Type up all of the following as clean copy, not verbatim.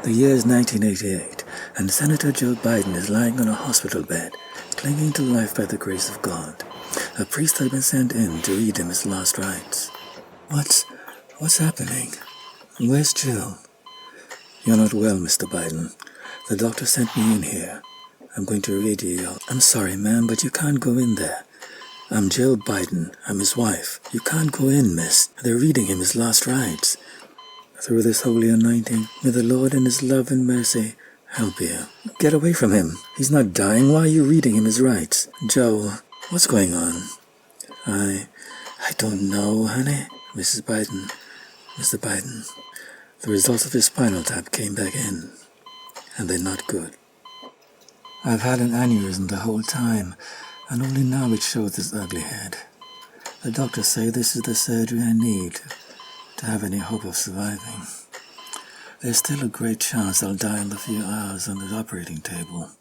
The year is 1988, and Senator Joe Biden is lying on a hospital bed, clinging to life by the grace of God. A priest had been sent in to read him his last rites. What's happening? Where's Jill? You're not well, Mr. Biden. The doctor sent me in here. I'm going to read you. I'm sorry, ma'am, but you can't go in there. I'm Jill Biden. I'm his wife. You can't go in, miss. They're reading him his last rites. Through this holy anointing, may the Lord in his love and mercy help you. Get away from him. He's not dying. Why are you reading him his rites? Joe, what's going on? I don't know, honey. Mrs. Biden, Mr. Biden, the results of his spinal tap came back in, and they're not good. I've had an aneurysm the whole time, and only now it shows this ugly head. The doctors say this is the surgery I need to have any hope of surviving. There's still a great chance I'll die in the few hours on the operating table,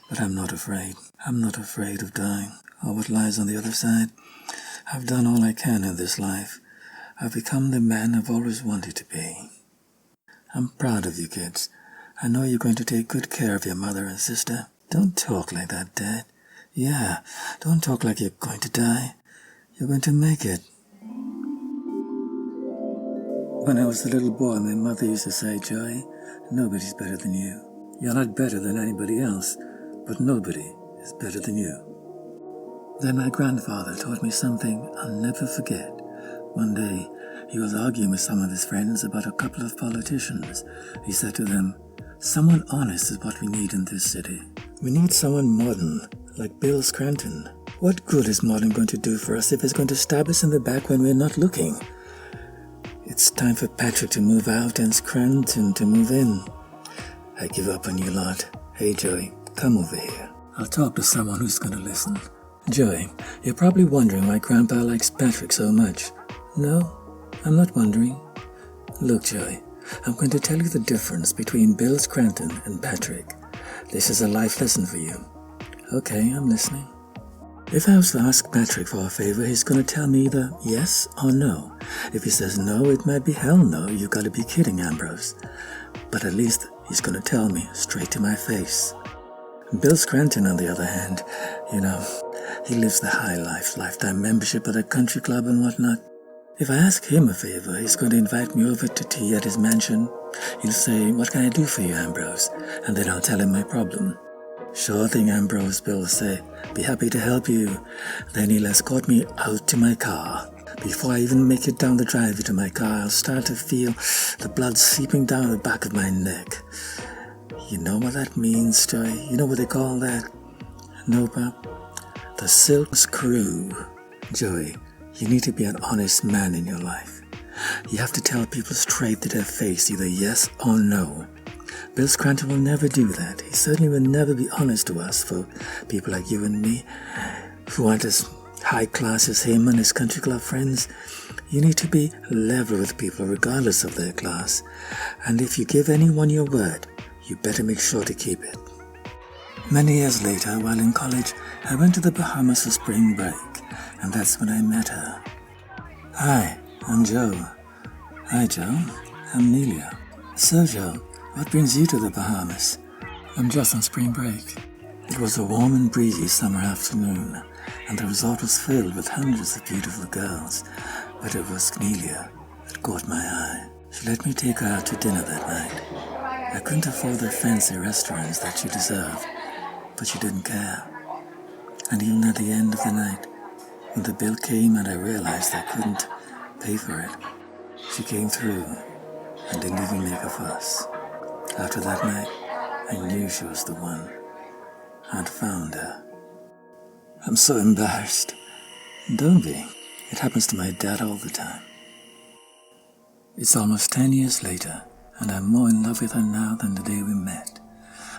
but I'm not afraid. I'm not afraid of dying or what lies on the other side. I've done all I can in this life. I've become the man I've always wanted to be. I'm proud of you kids. I know you're going to take good care of your mother and sister. Don't talk like that, Dad. Yeah, don't talk like you're going to die. You're going to make it. When I was a little boy, my mother used to say, Joey, nobody's better than you. You're not better than anybody else, but nobody is better than you. Then my grandfather taught me something I'll never forget. One day, he was arguing with some of his friends about a couple of politicians. He said to them, someone honest is what we need in this city. We need someone modern, like Bill Scranton. What good is modern going to do for us if it's going to stab us in the back when we're not looking? It's time for Patrick to move out and Scranton to move in. I give up on you lot. Hey Joey, come over here. I'll talk to someone who's going to listen. Joey, you're probably wondering why Grandpa likes Patrick so much. No, I'm not wondering. Look, Joey, I'm going to tell you the difference between Bill Scranton and Patrick. This is a life lesson for you. Okay, I'm listening. If I was to ask Patrick for a favor, he's going to tell me either yes or no. If he says no, it might be hell no, you got to be kidding, Ambrose. But at least he's going to tell me straight to my face. Bill Scranton, on the other hand, he lives the high life, lifetime membership at a country club and whatnot. If I ask him a favor, he's going to invite me over to tea at his mansion. He'll say, what can I do for you, Ambrose? And then I'll tell him my problem. Sure thing, Ambrose, Bill will say. Be happy to help you. Then he'll escort me out to my car. Before I even make it down the driveway to my car, I'll start to feel the blood seeping down the back of my neck. You know what that means, Joy? You know what they call that? No, Pop? The silk screw. Joey, you need to be an honest man in your life. You have to tell people straight to their face either yes or no. Bill Scranton will never do that. He certainly will never be honest to us, for people like you and me, who aren't as high class as him and his country club friends. You need to be level with people regardless of their class. And if you give anyone your word, you better make sure to keep it. Many years later, while in college, I went to the Bahamas for spring break, and that's when I met her. Hi, I'm Joe. Hi, Joe. I'm Nelia. So, Joe, what brings you to the Bahamas? I'm just on spring break. It was a warm and breezy summer afternoon, and the resort was filled with hundreds of beautiful girls, but it was Nelia that caught my eye. She let me take her out to dinner that night. I couldn't afford the fancy restaurants that she deserved, but she didn't care. And even at the end of the night, when the bill came and I realized I couldn't pay for it, she came through and didn't even make a fuss. After that night, I knew she was the one. I'd found her. I'm so embarrassed. Don't be. It happens to my dad all the time. It's almost 10 years later, and I'm more in love with her now than the day we met.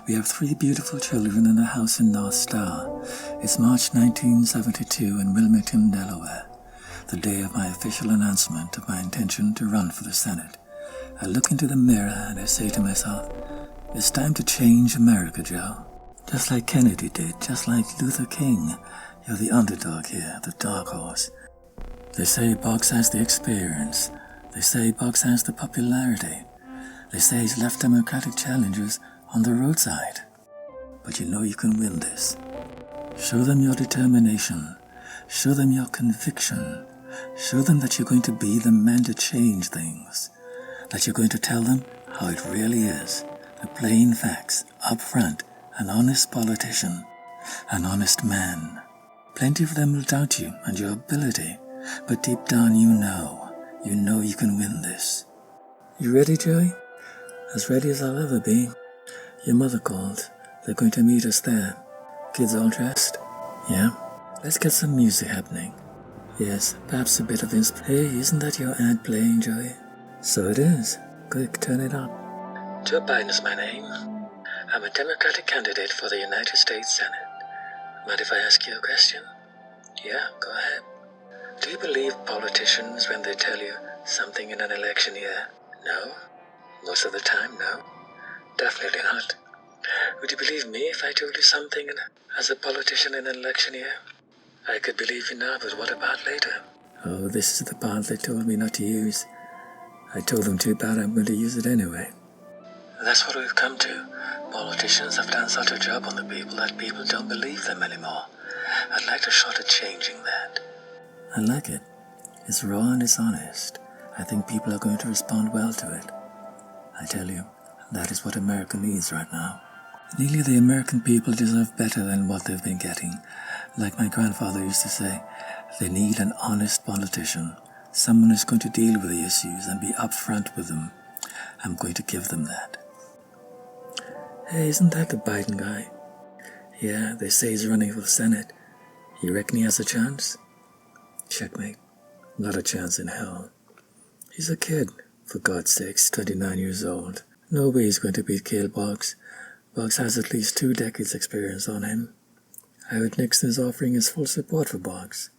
We have 3 beautiful children in a house in North Star. It's March 1972 in Wilmington, Delaware, the day of my official announcement of my intention to run for the Senate. I look into the mirror and I say to myself, it's time to change America, Joe. Just like Kennedy did, just like Luther King. You're the underdog here, the dark horse. They say Boggs has the experience. They say Boggs has the popularity. They say he's left Democratic challengers on the roadside. But you know you can win this. Show them your determination. Show them your conviction. Show them that you're going to be the man to change things. That you're going to tell them how it really is. The plain facts, up front, an honest politician, an honest man. Plenty of them will doubt you and your ability, but deep down you know you can win this. You ready, Joey? As ready as I'll ever be. Your mother called. They're going to meet us there. Kids all dressed? Yeah? Let's get some music happening. Yes, perhaps a bit of Hey, isn't that your ad playing, Joey? So it is. Quick, turn it up. Joe Biden is my name. I'm a Democratic candidate for the United States Senate. Mind if I ask you a question? Yeah, go ahead. Do you believe politicians when they tell you something in an election year? No? Most of the time, no. Definitely not. Would you believe me if I told you something as a politician in an election year? I could believe you now, but what about later? Oh, this is the part they told me not to use. I told them too bad I'm going to use it anyway. That's what we've come to. Politicians have done such a job on the people that people don't believe them anymore. I'd like to shot at changing that. I like it. It's raw and it's honest. I think people are going to respond well to it. I tell you, that is what America needs right now. Nearly the American people deserve better than what they've been getting. Like my grandfather used to say, they need an honest politician. Someone who's going to deal with the issues and be upfront with them. I'm going to give them that. Hey, isn't that the Biden guy? Yeah, they say he's running for Senate. You reckon he has a chance? Checkmate. Not a chance in hell. He's a kid, for God's sakes, 29 years old. No way he's going to beat Cale Boggs. Boggs has at least 2 decades experience on him. I heard Nixon is offering his full support for Boggs.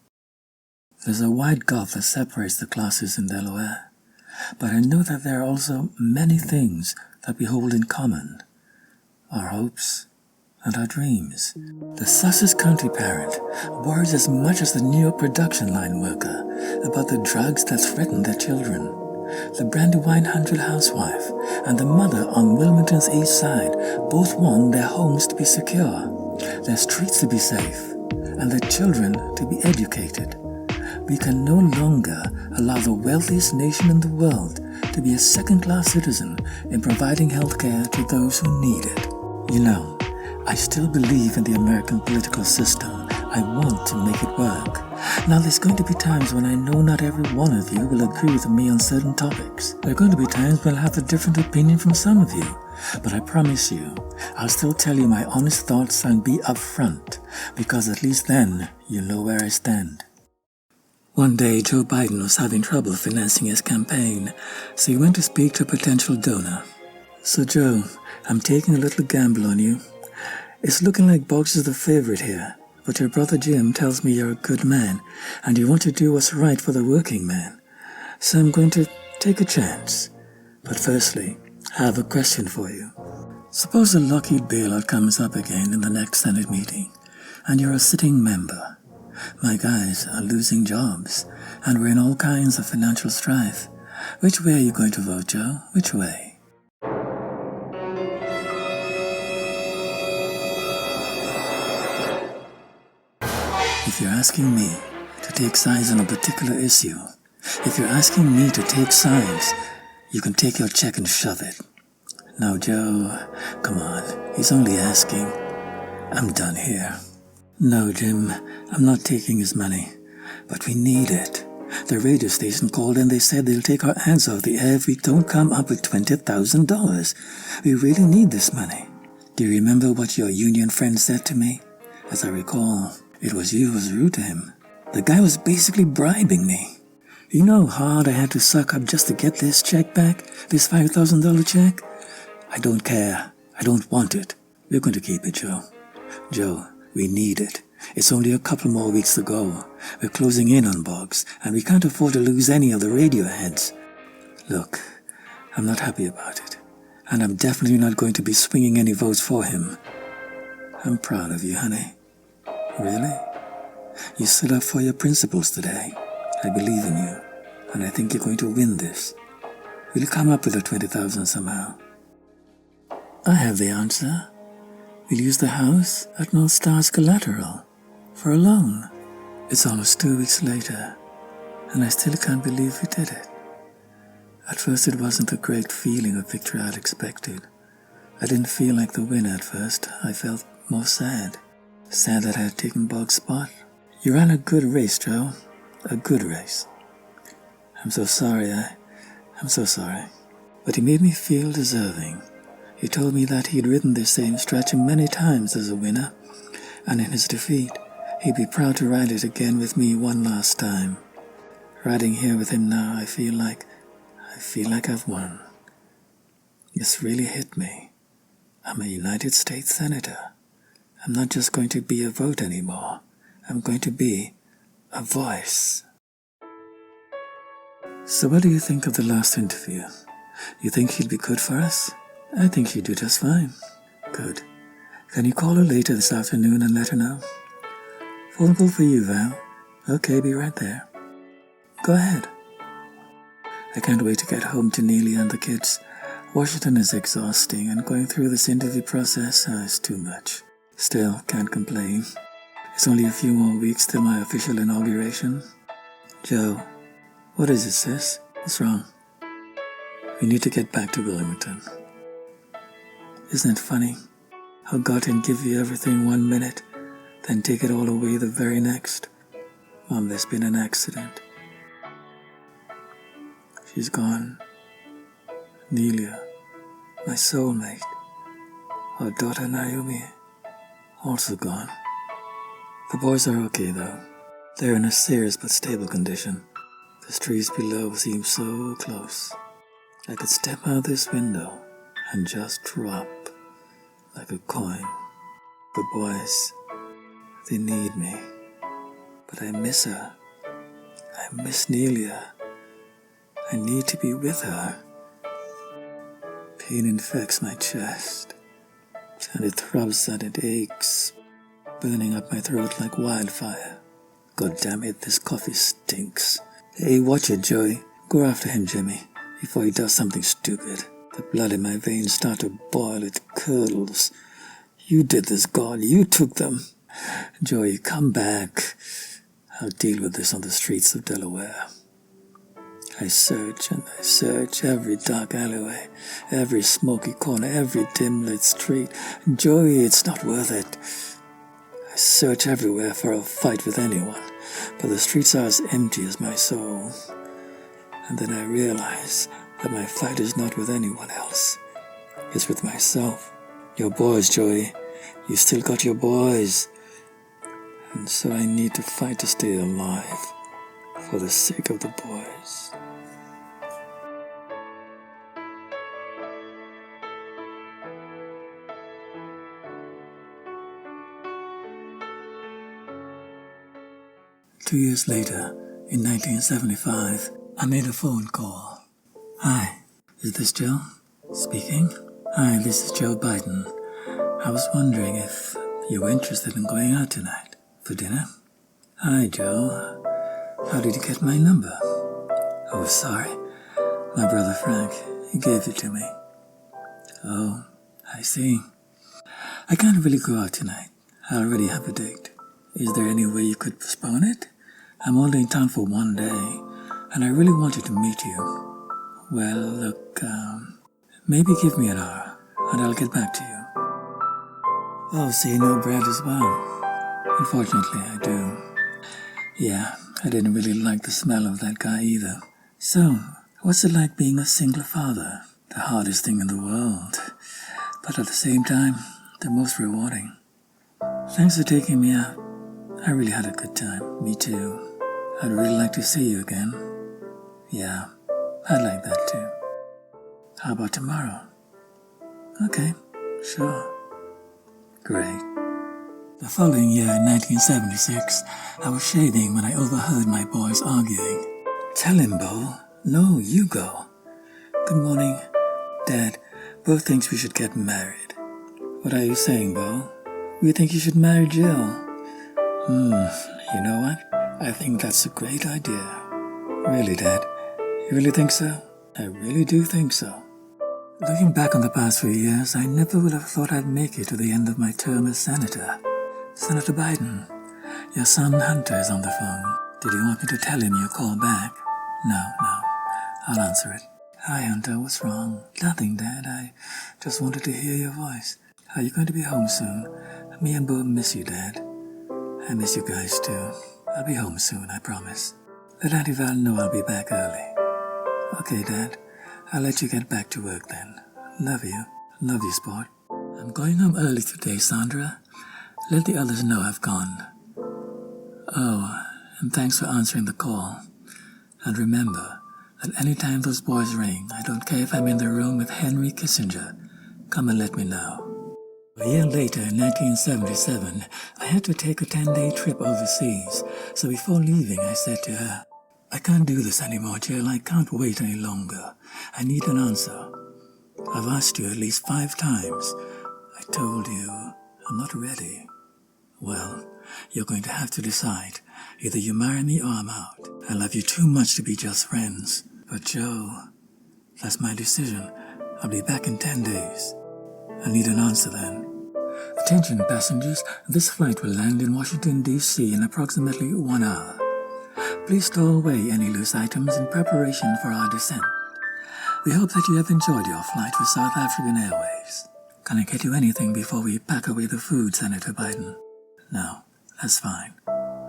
There's a wide gulf that separates the classes in Delaware. But I know that there are also many things that we hold in common. Our hopes and our dreams. The Sussex County parent worries as much as the New York production line worker about the drugs that threaten their children. The Brandywine Hundred housewife and the mother on Wilmington's east side both want their homes to be secure, their streets to be safe, and their children to be educated. We can no longer allow the wealthiest nation in the world to be a second-class citizen in providing health care to those who need it. You know, I still believe in the American political system. I want to make it work. Now, there's going to be times when I know not every one of you will agree with me on certain topics. There are going to be times when I'll have a different opinion from some of you. But I promise you, I'll still tell you my honest thoughts and be upfront, because at least then you'll know where I stand. One day, Joe Biden was having trouble financing his campaign, so he went to speak to a potential donor. So Joe, I'm taking a little gamble on you. It's looking like Boggs is the favorite here, but your brother Jim tells me you're a good man, and you want to do what's right for the working man. So I'm going to take a chance. But firstly, I have a question for you. Suppose a Lockheed bailout comes up again in the next Senate meeting, and you're a sitting member. My guys are losing jobs, and we're in all kinds of financial strife. Which way are you going to vote, Joe? Which way? If you're asking me to take sides on a particular issue, if you're asking me to take sides, you can take your check and shove it. Now, Joe, come on, he's only asking. I'm done here. No, Jim, I'm not taking his money, but we need it. The radio station called and they said they'll take our ads off the air if we don't come up with $20,000. We really need this money. Do you remember what your union friend said to me? As I recall, it was you who was rude to him. The guy was basically bribing me. You know how hard I had to suck up just to get this check back, this $5,000 check? I don't care. I don't want it. We're going to keep it, Joe. Joe, we need it. It's only a couple more weeks to go. We're closing in on Boggs, and we can't afford to lose any of the radio heads. Look, I'm not happy about it, and I'm definitely not going to be swinging any votes for him. I'm proud of you, honey. Really? You stood up for your principles today. I believe in you, and I think you're going to win this. We'll come up with the 20,000 somehow. I have the answer. We'll use the house at North Star's collateral for a loan. It's almost 2 weeks later, and I still can't believe we did it. At first it wasn't the great feeling of victory I'd expected. I didn't feel like the winner at first. I felt more sad. Sad that I had taken Bog's spot. You ran a good race, Joe. A good race. I'm so sorry. I'm so sorry. But he made me feel deserving. He told me that he'd ridden this same stretch many times as a winner, and in his defeat, he'd be proud to ride it again with me one last time. Riding here with him now, I feel like I've won. It's really hit me. I'm a United States Senator. I'm not just going to be a vote anymore. I'm going to be a voice. So what do you think of the last interview? You think she'd be good for us? I think she'd do just fine. Good. Can you call her later this afternoon and let her know? Phone call for you, Val. Okay, be right there. Go ahead. I can't wait to get home to Neely and the kids. Washington is exhausting, and going through this interview process is too much. Still, can't complain. It's only a few more weeks till my official inauguration. Joe, what is it, sis? What's wrong? We need to get back to Wilmington. Isn't it funny how God can give you everything 1 minute, then take it all away the very next? Mom, there's been an accident. She's gone. Nelia, my soulmate, our daughter Naomi, also gone. The boys are okay though. They're in a serious but stable condition. The trees below seem so close. I could step out this window and just drop like a coin. The boys, they need me. But I miss her. I miss Nelia. I need to be with her. Pain infects my chest, and it throbs and it aches, burning up my throat like wildfire. God damn it, this coffee stinks. Hey, watch it, Joey. Go after him, Jimmy, before he does something stupid. The blood in my veins start to boil, it curdles. You did this, God, you took them. Joey, come back. I'll deal with this on the streets of Delaware. I search and I search every dark alleyway, every smoky corner, every dim-lit street. Joey, it's not worth it. I search everywhere for a fight with anyone, but the streets are as empty as my soul. And then I realize that my fight is not with anyone else. It's with myself. Your boys, Joey. You still got your boys. And so I need to fight to stay alive, for the sake of the boys. Two years later, in 1975, I made a phone call. Hi, is this Joe? Speaking. Hi, this is Joe Biden. I was wondering if you were interested in going out tonight for dinner. Hi, Joe. How did you get my number? Oh, sorry. My brother Frank, he gave it to me. Oh, I see. I can't really go out tonight. I already have a date. Is there any way you could postpone it? I'm only in town for 1 day, and I really wanted to meet you. Well, look, maybe give me an hour, and I'll get back to you. Oh, so you know Brad as well? Unfortunately, I do. Yeah, I didn't really like the smell of that guy either. So, what's it like being a single father? The hardest thing in the world, but at the same time, the most rewarding. Thanks for taking me out. I really had a good time. Me too. I'd really like to see you again. Yeah, I'd like that too. How about tomorrow? Okay, sure. Great. The following year, in 1976, I was shaving when I overheard my boys arguing. Tell him, Bo. No, you go. Good morning. Dad, Bo thinks we should get married. What are you saying, Bo? We think you should marry Jill. You know what? I think that's a great idea. Really, Dad? You really think so? I really do think so. Looking back on the past few years, I never would have thought I'd make it to the end of my term as senator. Senator Biden, your son Hunter is on the phone. Did you want me to tell him you called back? No, I'll answer it. Hi Hunter, what's wrong? Nothing, Dad. I just wanted to hear your voice. Are you going to be home soon? Me and Bo miss you, Dad. I miss you guys too. I'll be home soon, I promise. Let Auntie Val know I'll be back early. Okay, Dad. I'll let you get back to work then. Love you. Love you, sport. I'm going home early today, Sandra. Let the others know I've gone. Oh, and thanks for answering the call. And remember that anytime those boys ring, I don't care if I'm in the room with Henry Kissinger, come and let me know. A year later, in 1977, I had to take a 10-day trip overseas, so before leaving I said to her, I can't do this anymore, Jill. I can't wait any longer. I need an answer. I've asked you at least 5 times. I told you I'm not ready. Well, you're going to have to decide. Either you marry me or I'm out. I love you too much to be just friends. But Joe, that's my decision. I'll be back in 10 days. I need an answer then. Attention passengers, this flight will land in Washington, D.C. in approximately 1 hour. Please stow away any loose items in preparation for our descent. We hope that you have enjoyed your flight with South African Airways. Can I get you anything before we pack away the food, Senator Biden? No, that's fine.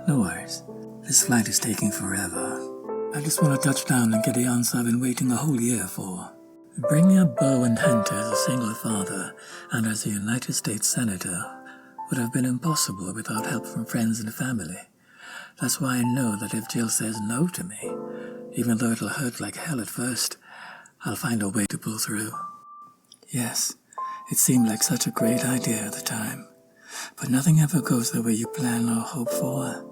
No worries. This flight is taking forever. I just want to touch down and get the answer I've been waiting a whole year for. Bringing up Bo and Hunter as a single father and as a United States Senator would have been impossible without help from friends and family. That's why I know that if Jill says no to me, even though it'll hurt like hell at first, I'll find a way to pull through. Yes, it seemed like such a great idea at the time, but nothing ever goes the way you plan or hope for.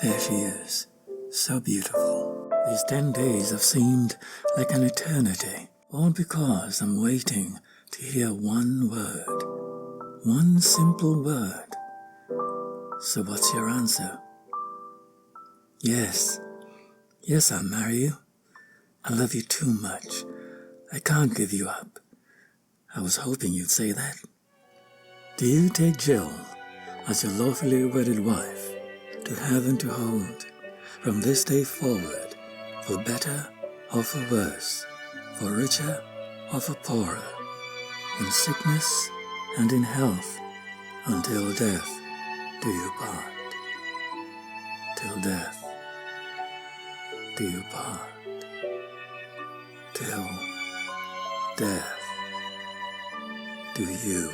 There she is, so beautiful. These 10 days have seemed like an eternity, all because I'm waiting to hear one word, one simple word. So what's your answer? Yes, I'll marry you. I love you too much. I can't give you up. I was hoping you'd say that. Do you take Jill as your lawfully wedded wife, to have and to hold, from this day forward, for better or for worse, for richer or for poorer, in sickness and in health, until death do you part? Till death do you part? Till death do you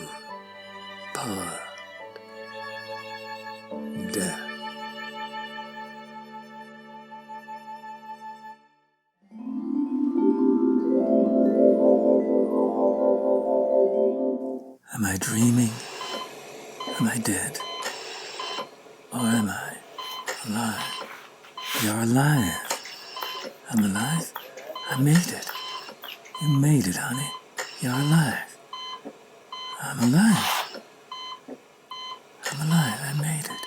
part? Death. Am I dreaming? Am I dead? Or am I alive? You're alive. I'm alive. I made it. You made it, honey. You're alive. I'm alive. I'm alive. I made it.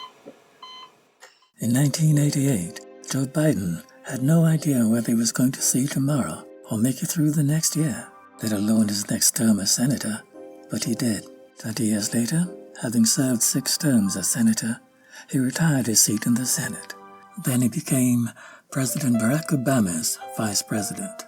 In 1988, Joe Biden had no idea whether he was going to see tomorrow or make it through the next year, let alone his next term as senator. But he did. 20 years later, having served 6 terms as senator, he retired his seat in the Senate. Then he became President Barack Obama's vice president.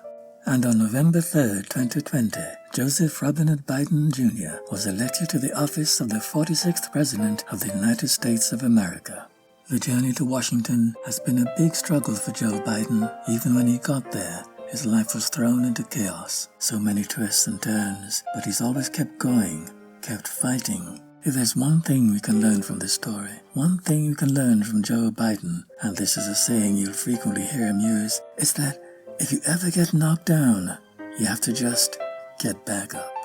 And on November 3, 2020, Joseph Robinette Biden Jr. was elected to the office of the 46th President of the United States of America. The journey to Washington has been a big struggle for Joe Biden. Even when he got there, his life was thrown into chaos. So many twists and turns, but he's always kept going, kept fighting. If there's one thing we can learn from this story, one thing you can learn from Joe Biden, and this is a saying you'll frequently hear him use, is that if you ever get knocked down, you have to just get back up.